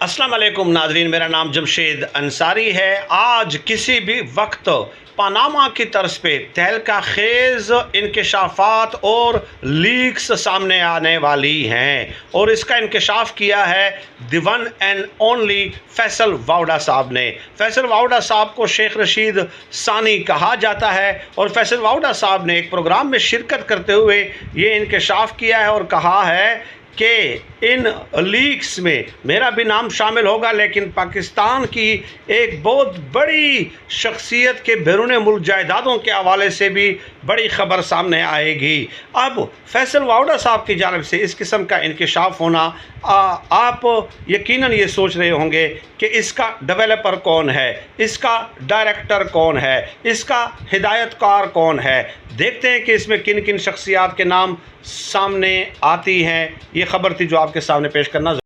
अस्सलाम वालेकुम नाजरीन, मेरा नाम जमशेद अंसारी है। आज किसी भी वक्त पनामा की तर्ज पे तहलका खेज़ इंकशाफात और लीक्स सामने आने वाली हैं और इसका इंकशाफ किया है the one and only Faisal Vawda साहब ने। फैसल वाउडा साहब को शेख रशीद सानी कहा जाता है और फैसल वाउडा साहब ने एक प्रोग्राम में शिरकत करते हुए ये इंकशाफ किया है और कहा है कि इन लीक्स में मेरा भी नाम शामिल होगा, लेकिन पाकिस्तान की एक बहुत बड़ी शख्सियत के बैरून मुल्क जायदादों के हवाले से भी बड़ी ख़बर सामने आएगी। अब फैसल वाउडा साहब की जानिब से इस किस्म का इंकशाफ होना, आप यकीनन ये सोच रहे होंगे कि इसका डेवलपर कौन है, इसका डायरेक्टर कौन है, इसका हिदायतकार कौन है। देखते हैं कि इसमें किन किन शख्सियात के नाम सामने आती हैं। ये ख़बर थी जो आपके सामने पेश करना